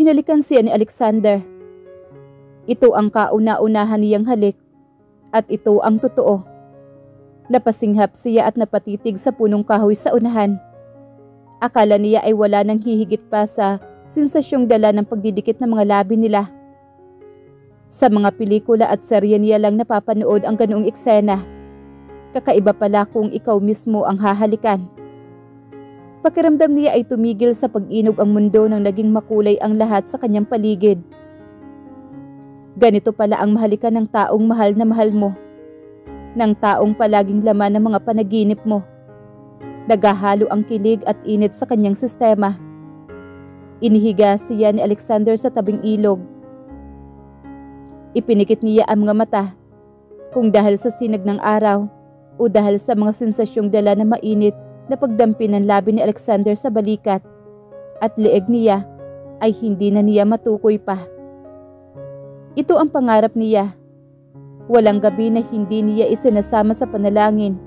Hinalikan siya ni Alexander. Ito ang kauna-unahan niyang halik at ito ang totoo. Napasinghap siya at napatitig sa punong kahoy sa unahan. Akala niya ay wala nang hihigit pa sa sensasyong dala ng pagdidikit ng mga labi nila. Sa mga pelikula at serye niya lang napapanood ang ganoong eksena. Kakaiba pala kung ikaw mismo ang hahalikan. Pakiramdam niya ay tumigil sa pag-inog ang mundo nang naging makulay ang lahat sa kanyang paligid. Ganito pala ang mahalikan ng taong mahal na mahal mo. Ng taong palaging laman ng mga panaginip mo. Naghahalo ang kilig at init sa kanyang sistema. Inihiga siya ni Alexander sa tabing ilog. Ipinikit niya ang mga mata. Kung dahil sa sinag ng araw o dahil sa mga sensasyong dala na mainit na pagdampi ng labi ni Alexander sa balikat at leeg niya ay hindi na niya matukoy pa. Ito ang pangarap niya. Walang gabi na hindi niya isinasama sa panalangin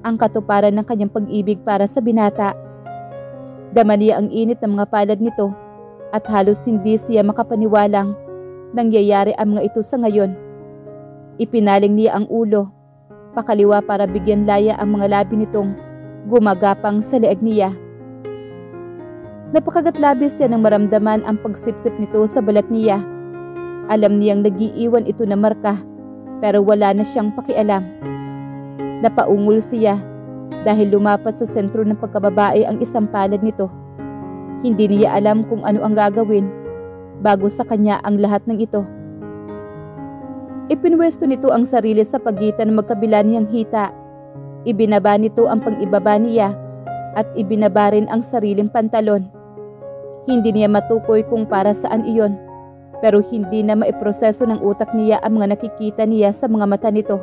ang katuparan ng kanyang pag-ibig para sa binata. Dama niya ang init ng mga palad nito at halos hindi siya makapaniwalang nangyayari ang mga ito sa ngayon. Ipinaling niya ang ulo, pakaliwa para bigyan laya ang mga labi nitong gumagapang sa leeg niya. Napakagat-labis siya nang maramdaman ang pagsipsip nito sa balat niya. Alam niyang nag-iiwan ito na marka pero wala na siyang pakialam. Napaungol siya dahil lumapat sa sentro ng pagkababae ang isang palad nito. Hindi niya alam kung ano ang gagawin bago sa kanya ang lahat ng ito. Ipinwesto nito ang sarili sa pagitan ng magkabila niyang hita. Ibinaba nito ang pang-ibaba niya at ibinaba rin ang sariling pantalon. Hindi niya matukoy kung para saan iyon, pero hindi na maiproseso ng utak niya ang mga nakikita niya sa mga mata nito.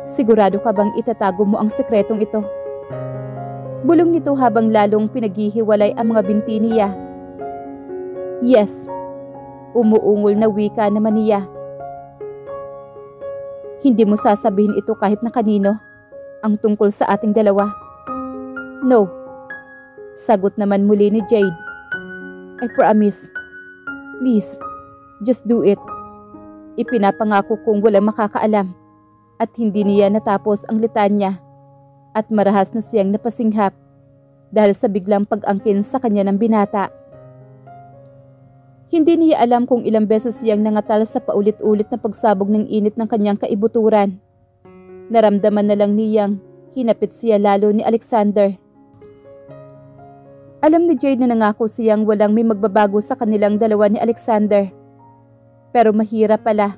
Sigurado ka bang itatago mo ang sekretong ito? Bulong nito habang lalong pinaghihiwalay ang mga binti niya. Yes, umuungol na wika naman niya. Hindi mo sasabihin ito kahit na kanino ang tungkol sa ating dalawa. No, sagot naman muli ni Jade. I promise. Please, just do it. Ipinapangako kong walang makakaalam at hindi niya natapos ang litanya at marahas na siyang napasinghap dahil sa biglang pag-angkin sa kanya ng binata. Hindi niya alam kung ilang beses siyang nangatal sa paulit-ulit na pagsabog ng init ng kanyang kaibuturan. Naramdaman na lang niyang hinapit siya lalo ni Alexander. Alam ni Jade na nangako siyang walang may magbabago sa kanilang dalawa ni Alexander. Pero mahirap pala.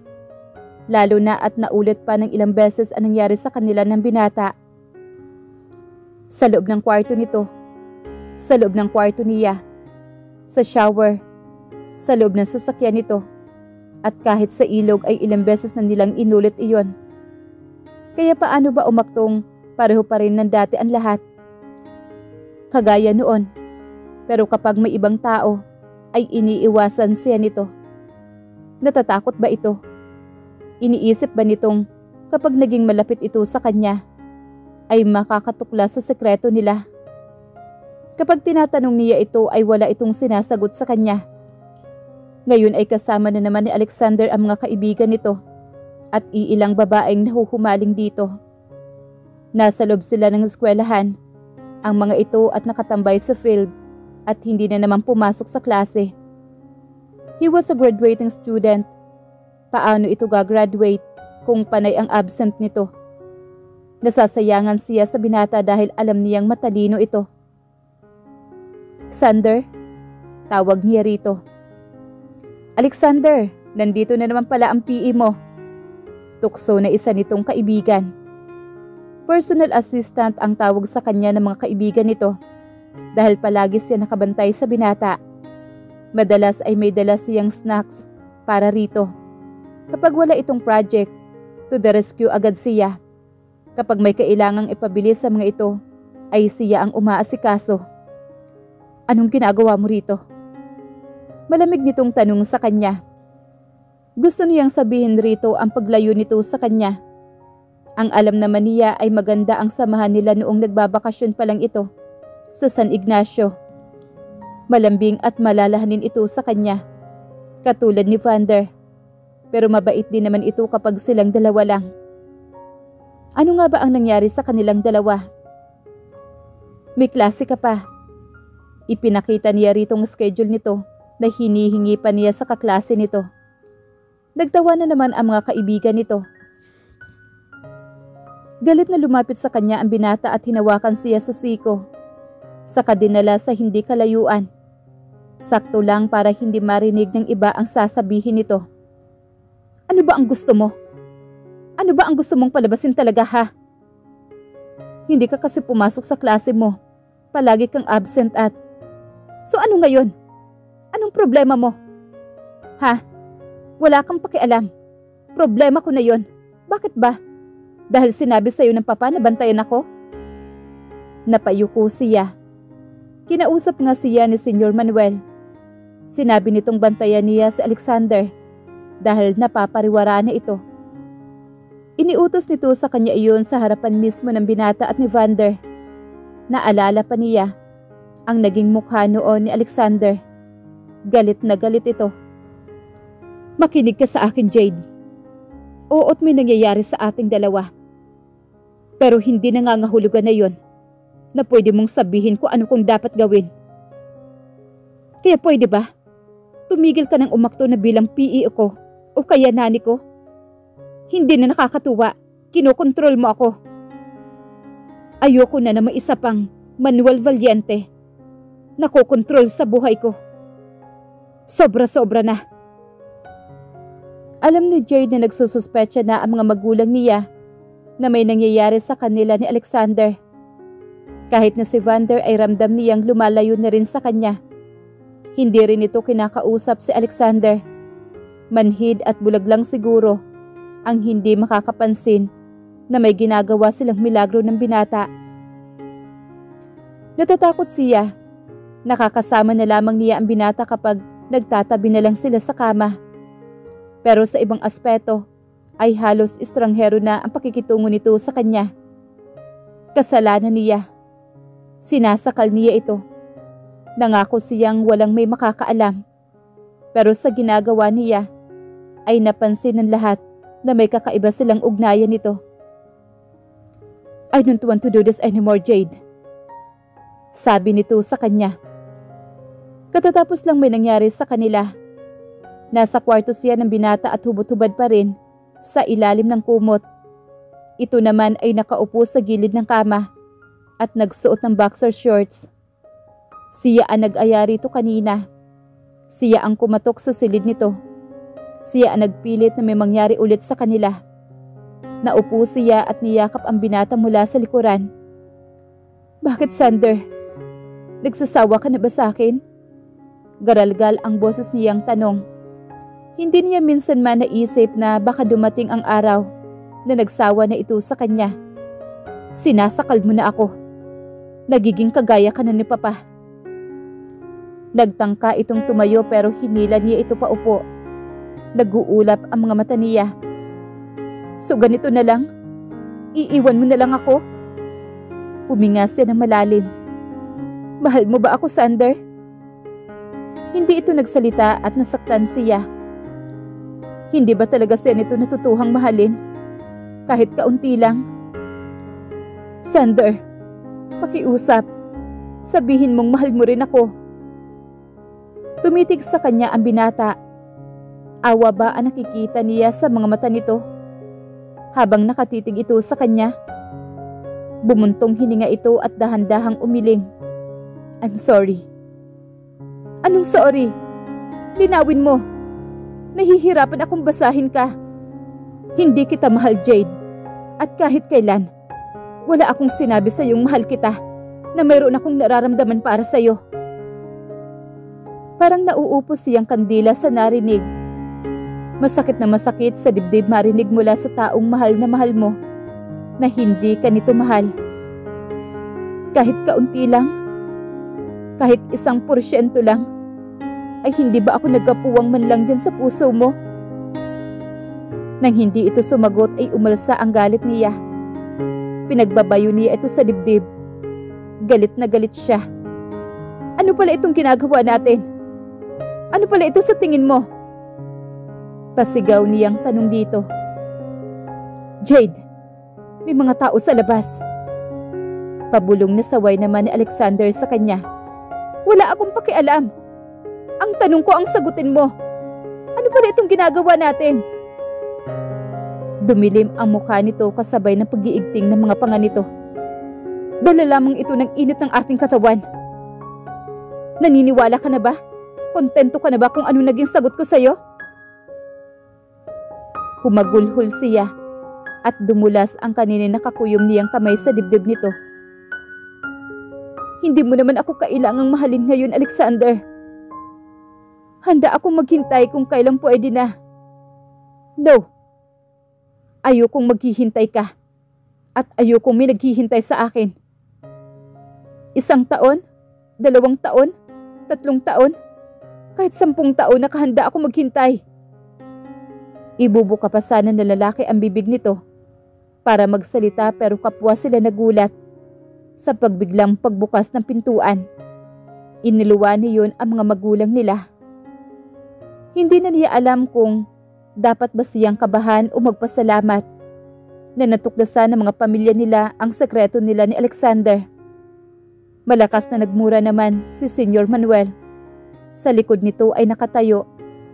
Lalo na at naulit pa ng ilang beses ang nangyari sa kanila ng binata. Sa loob ng kwarto nito, sa loob ng kwarto niya, sa shower, sa loob ng sasakyan nito, at kahit sa ilog ay ilang beses na nilang inulit iyon. Kaya paano ba umaktong pareho pa rin ng dati ang lahat? Kagaya noon, pero kapag may ibang tao ay iniiwasan siya nito. Natatakot ba ito? Iniisip ba nitong kapag naging malapit ito sa kanya ay makakatuklas sa sekreto nila? Kapag tinatanong niya ito ay wala itong sinasagot sa kanya. Ngayon ay kasama na naman ni Alexander ang mga kaibigan nito at iilang babaeng nahuhumaling dito. Nasa loob sila ng eskwelahan, ang mga ito at nakatambay sa field at hindi na naman pumasok sa klase. He was a graduating student. Paano ito gagraduate kung panay ang absent nito? Nasasayangan siya sa binata dahil alam niyang matalino ito. Sander, tawag niya rito. Alexander, nandito na naman pala ang PE mo. Tukso na isa nitong kaibigan. Personal assistant ang tawag sa kanya ng mga kaibigan nito dahil palagi siya nakabantay sa binata. Madalas ay may dala siyang snacks para rito. Kapag wala itong project, to the rescue agad siya. Kapag may kailangang ipabilis sa mga ito, ay siya ang umaasikaso. Anong ginagawa mo rito? Malamig nitong tanong sa kanya. Gusto niyang sabihin rito ang paglayo nito sa kanya. Ang alam naman niya ay maganda ang samahan nila noong nagbabakasyon pa lang ito sa San Ignacio. Malambing at malalahanin ito sa kanya, katulad ni Vander. Pero mabait din naman ito kapag silang dalawa lang. Ano nga ba ang nangyari sa kanilang dalawa? May klase ka pa. Ipinakita niya rito ang schedule nito na hinihingi pa niya sa kaklase nito. Nagtawa na naman ang mga kaibigan nito. Galit na lumapit sa kanya ang binata at hinawakan siya sa siko. Saka dinala sa hindi kalayuan. Sakto lang para hindi marinig ng iba ang sasabihin nito. Ano ba ang gusto mo? Ano ba ang gusto mong palabasin talaga, ha? Hindi ka kasi pumasok sa klase mo. Palagi kang absent at... So ano ngayon? Anong problema mo? Ha? Wala kang pakialam. Problema ko na yon. Bakit ba? Dahil sinabi sa'yo ng papa na bantayan ako? Napayuko siya. Kinausap nga siya ni Senyor Manuel. Sinabi nitong bantayan niya si Alexander dahil napapariwara na ito. Iniutos nito sa kanya iyon sa harapan mismo ng binata at ni Vander. Naalala pa niya ang naging mukha noon ni Alexander. Galit na galit ito. Makinig ka sa akin, Jade. Oo't may nangyayari sa ating dalawa. Pero hindi nangangahulugan na yon na pwede mong sabihin kung ano kung dapat gawin. Kaya pwede ba? Tumigil ka ng umakto na bilang PE ko o kaya nani ko. Hindi na nakakatuwa. Kinokontrol mo ako. Ayoko na may isa pang Manuel Valiente. Nakokontrol sa buhay ko. Sobra-sobra na. Alam ni Jade na nagsususpecha na ang mga magulang niya na may nangyayari sa kanila ni Alexander. Kahit na si Vander ay ramdam niyang lumalayo na rin sa kanya. Hindi rin ito kinakausap si Alexander. Manhid at bulag lang siguro ang hindi makakapansin na may ginagawa silang milagro ng binata. Natatakot siya. Nakakasama na lamang niya ang binata kapag nagtatabi na lang sila sa kama. Pero sa ibang aspeto ay halos estranghero na ang pakikitungo nito sa kanya. Kasalanan niya. Sinasakal niya ito. Nangako siyang walang may makakaalam. Pero sa ginagawa niya ay napansin ng lahat na may kakaiba silang ugnayan nito. I don't want to do this anymore, Jade. Sabi nito sa kanya. Katatapos lang may nangyari sa kanila. Nasa kwarto siya ng binata at hubot-hubad pa rin sa ilalim ng kumot. Ito naman ay nakaupo sa gilid ng kama at nagsuot ng boxer shorts. Siya ang nag-aya rito kanina. Siya ang kumatok sa silid nito. Siya ang nagpilit na may mangyari ulit sa kanila. Naupo siya at niyakap ang binata mula sa likuran. Bakit, Sander? Nagsasawa ka na ba sa akin? Garalgal ang boses niyang tanong. Hindi niya minsan man naisip na baka dumating ang araw na nagsawa na ito sa kanya. Sinasakal mo na ako. Nagiging kagaya ka na ni Papa. Nagtangka itong tumayo pero hinila niya ito paupo. Nag-uulap ang mga mata niya. So ganito na lang? Iiwan mo na lang ako? Huminga siya ng malalim. Mahal mo ba ako, Sander? Hindi ito nagsalita at nasaktan siya. Hindi ba talaga siya nito natutuhang mahalin? Kahit kaunti lang? Sander, pakiusap. Sabihin mong mahal mo rin ako. Tumitig sa kanya ang binata. Awa ba ang nakikita niya sa mga mata nito? Habang nakatitig ito sa kanya. Bumuntong hininga ito at dahan-dahang umiling. I'm sorry. Anong sorry? Linawin mo. Nahihirapan akong basahin ka. Hindi kita mahal, Jade. At kahit kailan, wala akong sinabi sa iyong mahal kita na mayroon akong nararamdaman para sa iyo. Parang nauupos siyang kandila sa narinig. Masakit na masakit sa dibdib marinig mula sa taong mahal na mahal mo na hindi ka nito mahal. Kahit kaunti lang, kahit 1% lang, ay hindi ba ako nagkapuwang man lang dyan sa puso mo? Nang hindi ito sumagot ay umalsa ang galit niya. Pinagbabayo niya ito sa dibdib. Galit na galit siya. Ano pala itong ginagawa natin? Ano pala ito sa tingin mo? Pasigaw niyang tanong dito. Jade, may mga tao sa labas. Pabulong na saway naman ni Alexander sa kanya. Wala akong pakialam. Ang tanong ko ang sagutin mo. Ano pala itong ginagawa natin? Dumilim ang mukha nito kasabay ng pag-iigting ng mga panga nito. Dala lamang ito ng init ng ating katawan. Naniniwala ka na ba? Kontento ka na ba kung ano naging sagot ko sa'yo? Humagulhol siya at dumulas ang kanina nakakuyom niyang kamay sa dibdib nito. Hindi mo naman ako kailangang mahalin ngayon, Alexander. Handa akong maghintay kung kailan pwede na. No. Ayokong maghihintay ka. At ayokong may naghihintay sa akin. 1 taon? 2 taon? 3 taon? Kahit 10 taon nakahanda ako maghintay. Ibubuka pa sana ng lalaki ang bibig nito para magsalita pero kapwa sila nagulat sa pagbiglang pagbukas ng pintuan. Iniluwa niyon ang mga magulang nila. Hindi na niya alam kung dapat ba siyang kabahan o magpasalamat na natuklasan ng mga pamilya nila ang sekreto nila ni Alexander. Malakas na nagmura naman si Senyor Manuel. Sa likod nito ay nakatayo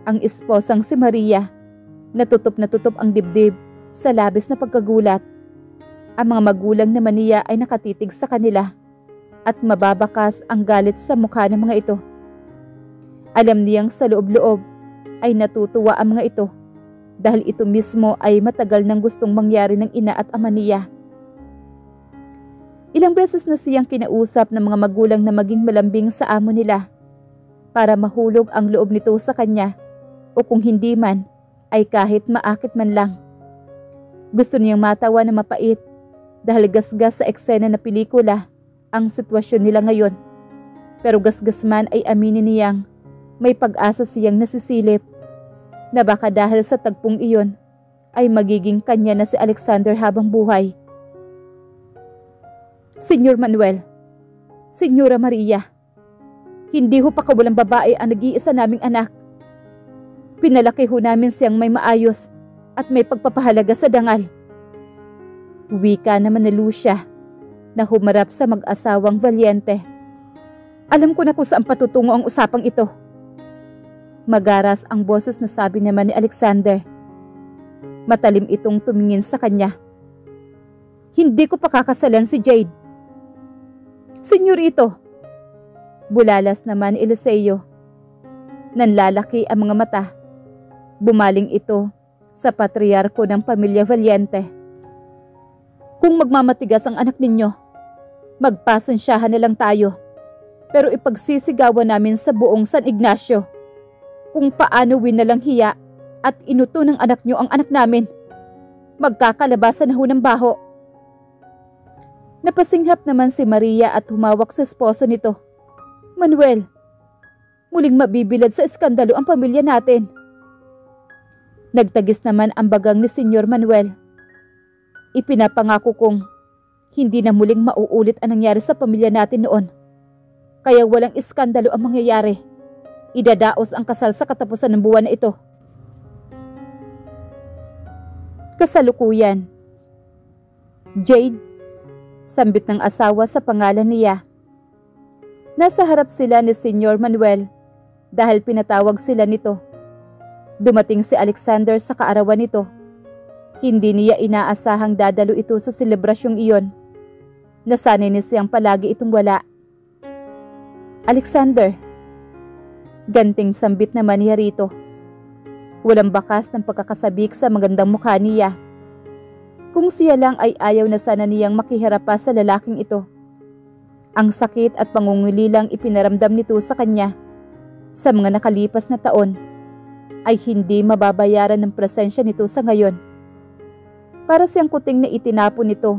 ang esposang si Maria. Natutup ang dibdib sa labis na pagkagulat. Ang mga magulang naman niya ay nakatitig sa kanila at mababakas ang galit sa mukha ng mga ito. Alam niyang sa loob-loob ay natutuwa ang mga ito dahil ito mismo ay matagal nang gustong mangyari ng ina at ama niya. Ilang beses na siyang kinausap ng mga magulang na maging malambing sa amo nila para mahulog ang loob nito sa kanya o kung hindi man ay kahit maakit man lang. Gusto niyang matawa na mapait dahil gasgas sa eksena na pelikula ang sitwasyon nila ngayon. Pero gasgas man ay aminin niyang may pag-asa siyang nasisilip na baka dahil sa tagpong iyon ay magiging kanya na si Alexander habang buhay. Senyor Manuel, Senyora Maria, hindi ho pa kawalang babae ang nag-iisa naming anak. Pinalaki ho namin siyang may maayos at may pagpapahalaga sa dangal. Wika naman na Lucia na humarap sa mag-asawang Valiente. Alam ko na kung saan patutungo ang usapang ito. Magaras ang boses na sabi naman ni Alexander. Matalim itong tumingin sa kanya. Hindi ko pakakasalan si Jade. Senyorito, bulalas naman ni Eliseo. Nanlalaki ang mga mata. Bumaling ito sa patriarko ng pamilya Valiente. Kung magmamatigas ang anak ninyo, magpasensyahan na lang tayo. Pero ipagsisigawan namin sa buong San Ignacio kung paano winalang hiya at inuto ng anak nyo ang anak namin. Magkakalabasan na ho ng baho. Napasinghap naman si Maria at humawak sa esposo nito. Manuel, muling mabibilad sa eskandalo ang pamilya natin. Nagtagis naman ang bagang ni Senyor Manuel. Ipinapangako kong hindi na muling mauulit ang nangyari sa pamilya natin noon. Kaya walang iskandalo ang mangyayari. Idadaos ang kasal sa katapusan ng buwan na ito. Kasalukuyan. Jade, sambit ng asawa sa pangalan niya. Nasa harap sila ni Senyor Manuel dahil pinatawag sila nito. Dumating si Alexander sa kaarawan nito. Hindi niya inaasahang dadalo ito sa selebrasyong iyon. Nasanay ni siyang palagi itong wala. Alexander, ganting sambit naman niya rito. Walang bakas ng pagkakasabik sa magandang mukha niya. Kung siya lang ay ayaw na sana niyang makihirap pa sa lalaking ito. Ang sakit at pangungulilang ipinaramdam nito sa kanya sa mga nakalipas na taon ay hindi mababayaran ng presensya nito sa ngayon. Para siyang kuting na itinapon nito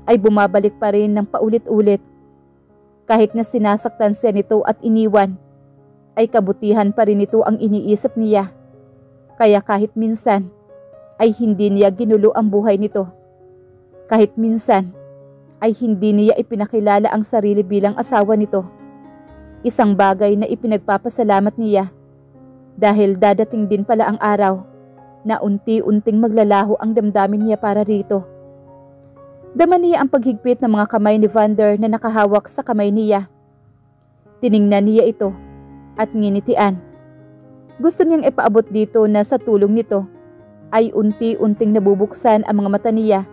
ay bumabalik pa rin ng paulit-ulit. Kahit na sinasaktan siya nito at iniwan, ay kabutihan pa rin ito ang iniisip niya. Kaya kahit minsan ay hindi niya ginulo ang buhay nito. Kahit minsan ay hindi niya ipinakilala ang sarili bilang asawa nito. Isang bagay na ipinagpapasalamat niya dahil dadating din pala ang araw na unti-unting maglalaho ang damdamin niya para rito. Dama niya ang paghigpit ng mga kamay ni Vander na nakahawak sa kamay niya. Tiningnan niya ito at nginitian. Gusto niyang ipaabot dito na sa tulong nito ay unti-unting nabubuksan ang mga mata niya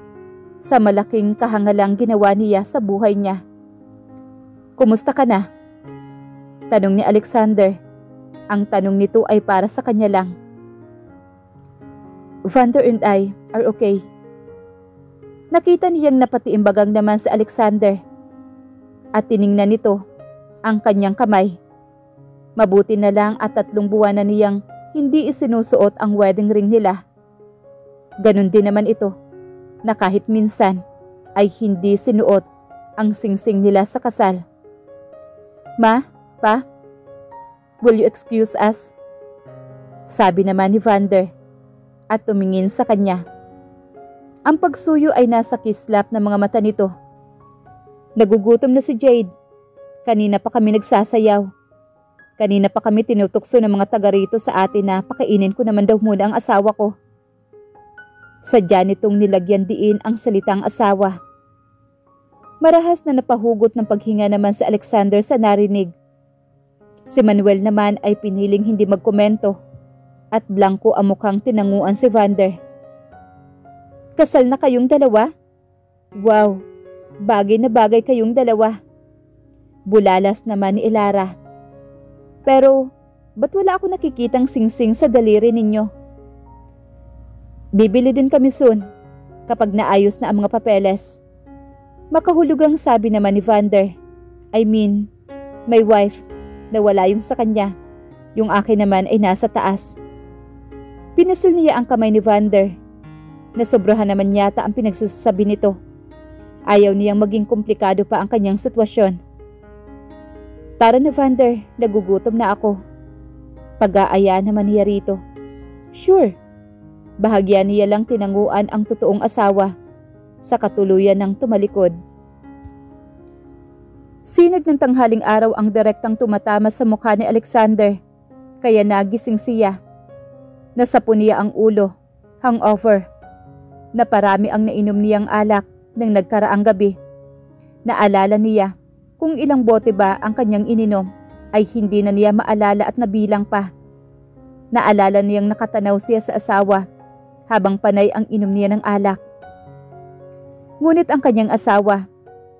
sa malaking kahangalang ginawa niya sa buhay niya. "Kumusta ka na?" tanong ni Alexander. Ang tanong nito ay para sa kanya lang. "Vander and I are okay." Nakita niyang napatiimbagang naman si Alexander at tiningnan nito ang kanyang kamay. Mabuti na lang at 3 buwan na niyang hindi isinusuot ang wedding ring nila. Ganon din naman ito na kahit minsan ay hindi sinuot ang singsing nila sa kasal. "Ma, Pa, will you excuse us?" sabi naman ni Vander at tumingin sa kanya. Ang pagsuyo ay nasa kislap ng mga mata nito. "Nagugutom na si Jade. Kanina pa kami nagsasayaw. Kanina pa kami tinutukso ng mga taga rito sa atin na pakainin ko naman daw muna ang asawa ko." Sadya nitong nilagyan diin ang salitang asawa. Marahas na napahugot ng paghinga naman si Alexander sa narinig. Si Manuel naman ay piniling hindi magkomento at blanko ang mukhang tinanguan si Vander. "Kasal na kayong dalawa? Wow, bagay na bagay kayong dalawa." Bulalas naman ni Elara. "Pero ba't wala ako nakikitang singsing sa daliri ninyo?" "Bibili din kami soon kapag naayos na ang mga papeles." Makahulugang sabi naman ni Vander. "I mean, my wife, nawala yung sa kanya. Yung akin naman ay nasa taas." Pinasil niya ang kamay ni Vander. Nasobrahan naman yata ang pinagsasabi nito. Ayaw niyang maging komplikado pa ang kanyang sitwasyon. "Tara na Vander, nagugutom na ako." Pag-aaya naman niya rito. "Sure." Bahagya niya lang tinanguan ang totoong asawa sa katuluyan ng tumalikod. Sinag ng tanghaling araw ang direktang tumatama sa mukha ni Alexander, kaya nagising siya. Nasapo niya ang ulo, hangover. Naparami ang nainom niyang alak ng nagkaraang gabi. Naalala niya kung ilang bote ba ang kanyang ininom ay hindi na niya maalala at nabilang pa. Naalala niyang nakatanaw siya sa asawa habang panay ang inom niya ng alak. Ngunit ang kanyang asawa,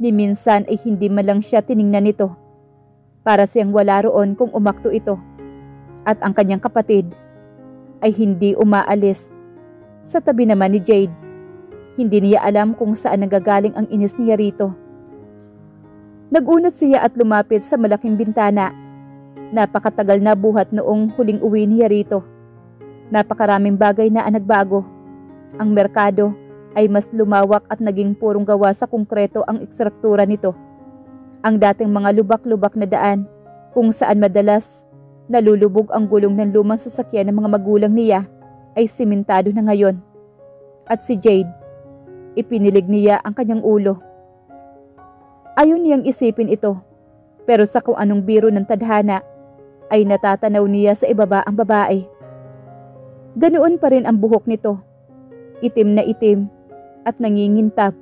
ni minsan ay hindi man lang siya tiningnan nito. Para siyang wala roon kung umakto ito. At ang kanyang kapatid ay hindi umaalis. Sa tabi naman ni Jade, hindi niya alam kung saan nagagaling ang inis niya rito. Nagunat siya at lumapit sa malaking bintana. Napakatagal na buhat noong huling uwi niya rito. Napakaraming bagay na ang nagbago. Ang merkado ay mas lumawak at naging purong gawa sa konkreto ang ekstruktura nito. Ang dating mga lubak-lubak na daan kung saan madalas nalulubog ang gulong ng lumang sasakyan ng mga magulang niya ay simentado na ngayon. At si Jade, ipinilig niya ang kanyang ulo. Ayaw niyang isipin ito, pero sa kung anong biro ng tadhana ay natatanaw niya sa ibaba ang babae. Ganoon pa rin ang buhok nito, itim na itim at nangingintab.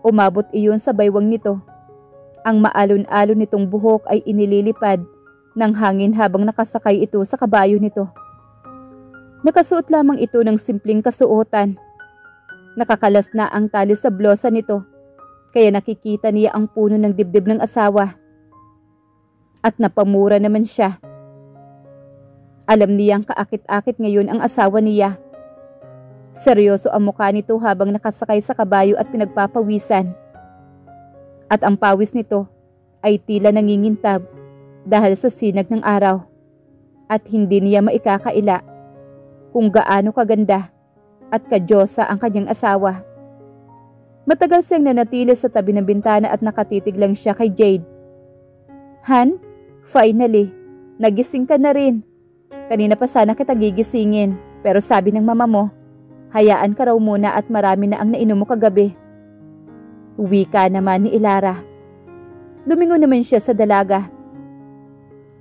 Umabot iyon sa baywang nito. Ang maalon-alon nitong buhok ay inililipad ng hangin habang nakasakay ito sa kabayo nito. Nakasuot lamang ito ng simpleng kasuotan. Nakakalas na ang tali sa blosa nito, kaya nakikita niya ang puno ng dibdib ng asawa. At napamura naman siya. Alam niyang kaakit-akit ngayon ang asawa niya. Seryoso ang mukha nito habang nakasakay sa kabayo at pinagpapawisan. At ang pawis nito ay tila nangingintab dahil sa sinag ng araw. At hindi niya maikakaila kung gaano kaganda at kadyosa ang kanyang asawa. Matagal siyang nanatili sa tabi ng bintana at nakatitig lang siya kay Jade. "Han, finally, nagising ka na rin. Kanina pa sana kita gigisingin, pero sabi ng mama mo, hayaan ka raw muna at marami na ang nainom mo kagabi." Wika naman ni Elara. Lumingon naman siya sa dalaga.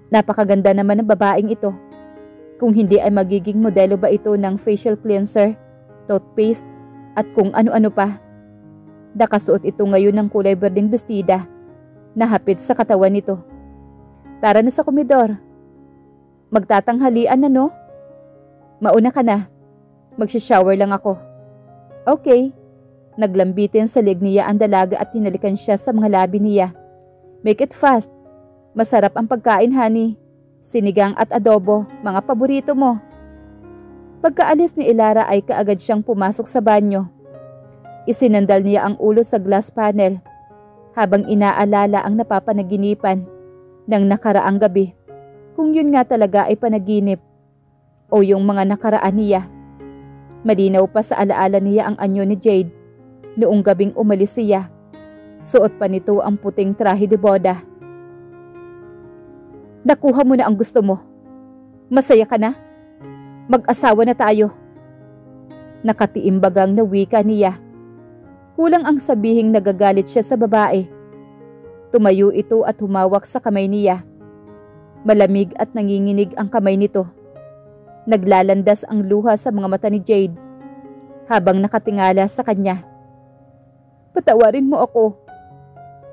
Napakaganda naman ng babaeng ito. Kung hindi ay magiging modelo ba ito ng facial cleanser, toothpaste at kung ano-ano pa. Nakasuot ito ngayon ng kulay berdeng bestida na hapit sa katawan nito. Tara na sa komedor. Magtatanghalian na no? Mauna ka na. Magsishower lang ako. Okay. Naglambitin sa leg niya ang dalaga at hinalikan siya sa mga labi niya. Make it fast. Masarap ang pagkain, honey. Sinigang at adobo, mga paborito mo. Pagkaalis ni Elara ay kaagad siyang pumasok sa banyo. Isinandal niya ang ulo sa glass panel habang inaalala ang napapanaginipan ng nakaraang gabi. Kung yun nga talaga ay panaginip o yung mga nakaraan niya. Malinaw pa sa alaala niya ang anyo ni Jade noong gabing umalis siya. Suot pa nito ang puting trahe de boda. Nakuha mo na ang gusto mo. Masaya ka na? Mag-asawa na tayo. Nakatiimbagang na wika niya. Kulang ang sabihing nagagalit siya sa babae. Tumayo ito at humawak sa kamay niya. Malamig at nanginginig ang kamay nito. Naglalandas ang luha sa mga mata ni Jade habang nakatingala sa kanya. Patawarin mo ako.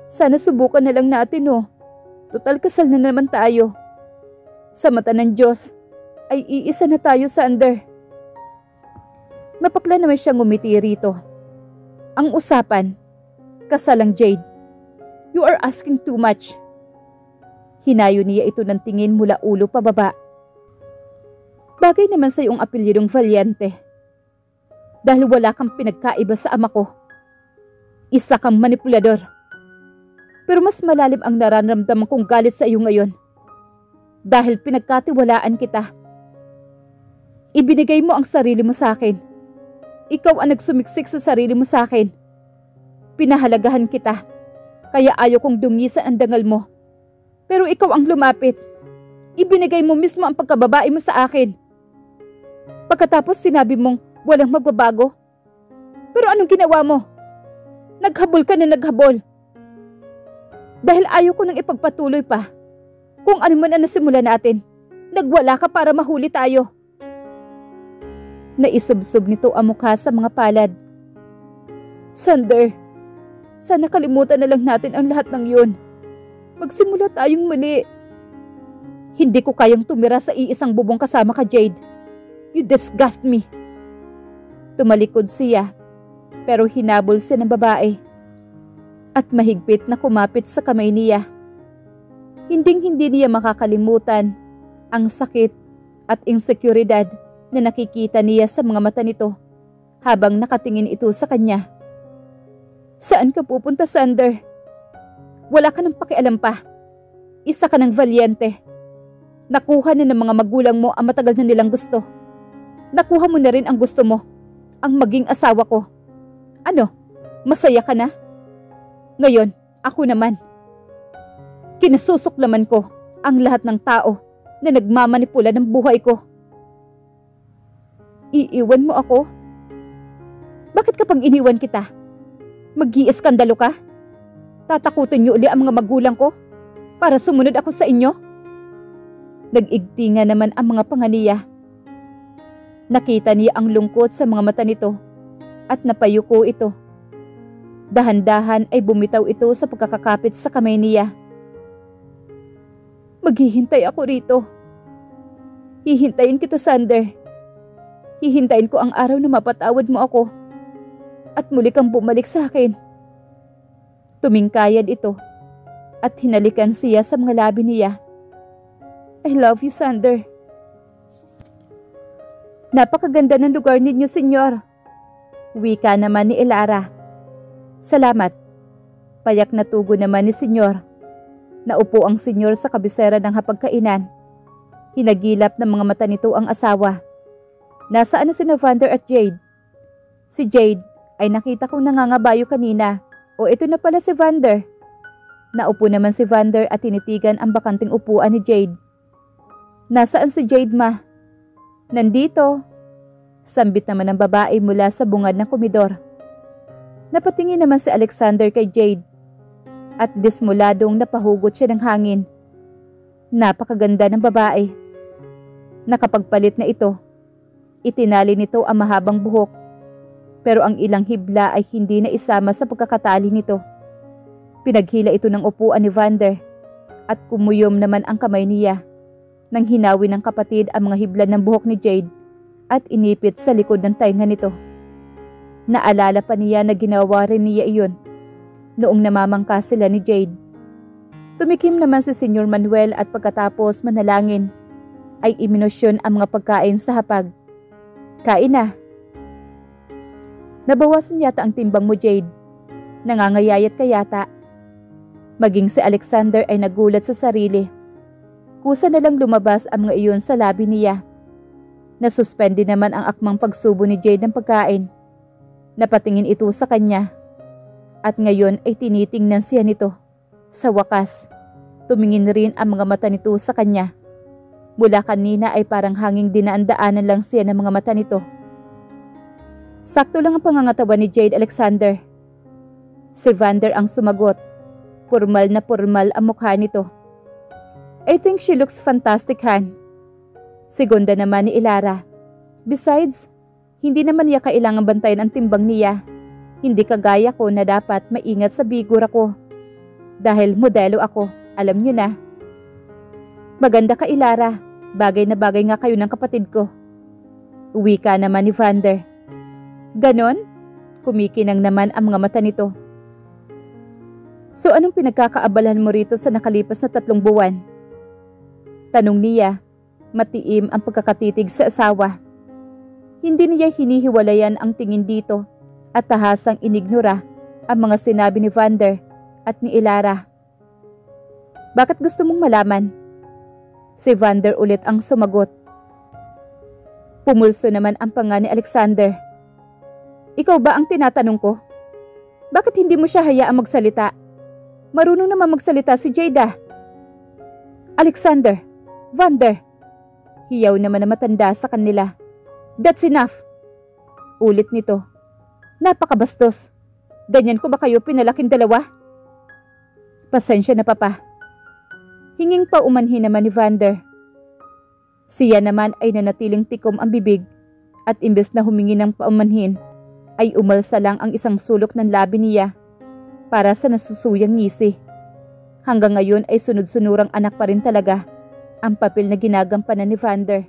Sana subukan na lang natin oh. Total kasal na naman tayo. Sa mata ng Diyos, ay iisa na tayo, Sander. Mapakla naman siyang ngumiti rito. Ang usapan, kasal ang Jade. You are asking too much. Hinayo niya ito ng tingin mula ulo pababa. Bagay naman sa iyong apelyidong Valiente. Dahil wala kang pinagkaiba sa ama ko. Isa kang manipulador. Pero mas malalim ang nararamdaman kong galit sa iyo ngayon. Dahil pinagkatiwalaan kita. Ibinigay mo ang sarili mo sa akin. Ikaw ang nagsumiksik sa sarili mo sa akin. Pinahalagahan kita. Kaya ayaw kong dungisan ang dangal mo. Pero ikaw ang lumapit. Ibinigay mo mismo ang pagkababae mo sa akin. Pagkatapos sinabi mong walang magbabago. Pero anong ginawa mo? Naghabol ka na naghabol. Dahil ayaw ko nang ipagpatuloy pa. Kung ano man ang nasimula natin, nagwala ka para mahuli tayo. Naisubsob nito ang mukha sa mga palad. Sander, sana kalimutan na lang natin ang lahat ng yun. Magsimula tayong muli. Hindi ko kayang tumira sa iisang bubong kasama ka, Jade. You disgust me. Tumalikod siya, pero hinabol siya ng babae. At mahigpit na kumapit sa kamay niya. Hinding-hindi niya makakalimutan ang sakit at insekuridad na nakikita niya sa mga mata nito habang nakatingin ito sa kanya. Saan ka pupunta, Sander? Wala ka ng pakialam pa. Isa ka ng Valiente. Nakuha na ng mga magulang mo ang matagal na nilang gusto. Nakuha mo na rin ang gusto mo, ang maging asawa ko. Ano, masaya ka na? Ngayon, ako naman. Kinasusuklaman ko ang lahat ng tao na nagmamanipula ng buhay ko. Iiwan mo ako? Bakit kapag iniwan kita? Mag-iiskandalo ka? Tatakutin niyo uli ang mga magulang ko para sumunod ako sa inyo? Nag-igtinga naman ang mga panganiya. Nakita niya ang lungkot sa mga mata nito at napayuko ito. Dahan-dahan ay bumitaw ito sa pagkakakapit sa kamay niya. Maghihintay ako rito. Hihintayin kita, Sander. Hihintayin ko ang araw na mapatawad mo ako at muli kang bumalik sa akin. Tumingkayad ito at hinalikan siya sa mga labi niya. I love you, Sander. Napakaganda ng lugar ninyo, senyor. Wika naman ni Elara. Salamat. Payak na tugo naman ni senyor. Naupo ang senyor sa kabisera ng hapagkainan. Hinagilap ng mga mata nito ang asawa. Nasaan na si Vander at Jade? Si Jade ay nakita kong nangangabayo kanina. O ito na pala si Vander. Naupo naman si Vander at tinitigan ang bakanting upuan ni Jade. Nasaan si Jade, ma? Nandito. Sambit naman ng babae mula sa bungad ng komedor. Napatingin naman si Alexander kay Jade at dismuladong napahugot siya ng hangin. Napakaganda ng babae. Nakapagpalit na ito. Itinali nito ang mahabang buhok. Pero ang ilang hibla ay hindi na isama sa pagkakatali nito. Pinaghila ito ng upuan ni Vander at kumuyom naman ang kamay niya nang hinawi ng kapatid ang mga hibla ng buhok ni Jade at inipit sa likod ng tainga nito. Naalala pa niya na ginawa rin niya iyon noong namamangka sila ni Jade. Tumikim naman si Senyor Manuel at pagkatapos manalangin ay iminosyon ang mga pagkain sa hapag. Kain na. Nabawasan yata ang timbang mo, Jade. Nangangayayat ka yata. Maging si Alexander ay nagulat sa sarili. Kusa na lang lumabas ang mga iyon sa labi niya. Nasuspende naman ang akmang pagsubo ni Jade ng pagkain. Napatingin ito sa kanya. At ngayon ay tinitingnan siya nito. Sa wakas, tumingin rin ang mga mata nito sa kanya. Mula kanina ay parang hanging dinaan-daanan lang siya ng mga mata nito. Sakto lang ang pangangatawan ni Jade Alexander. Si Vander ang sumagot. Pormal na pormal ang mukha nito. I think she looks fantastic, Han. Segunda naman ni Ilara. Besides, hindi naman niya kailangang bantayan ang timbang niya. Hindi kagaya ko na dapat maingat sa bigura ko. Dahil modelo ako, alam niyo na. Maganda ka, Ilara. Bagay na bagay nga kayo ng kapatid ko. Uwi ka naman ni Vander. Ganon? Kumikinang naman ang mga mata nito. So anong pinagkakaabalahan mo rito sa nakalipas na 3 buwan? Tanong niya, matiim ang pagkakatitig sa asawa. Hindi niya hinihiwalayan ang tingin dito at tahasang inignora ang mga sinabi ni Vander at ni Ilara. Bakit gusto mong malaman? Si Vander ulit ang sumagot. Pumulso naman ang panga ni Alexander. Ikaw ba ang tinatanong ko? Bakit hindi mo siya hayaang magsalita? Marunong naman magsalita si Jada. Alexander, Vander. Hiyaw naman na matanda sa kanila. That's enough. Ulit nito. Napakabastos. Ganyan ko ba kayo pinalaking dalawa? Pasensya na, Papa. Hinging pa umanhin naman ni Vander. Siya naman ay nanatiling tikom ang bibig at imbes na humingi ng paumanhin, ay umalsa lang ang isang sulok ng labi niya para sa nasusuyang ngisi. Hanggang ngayon ay sunod-sunurang anak pa rin talaga ang papel na ginagampanan ni Vander.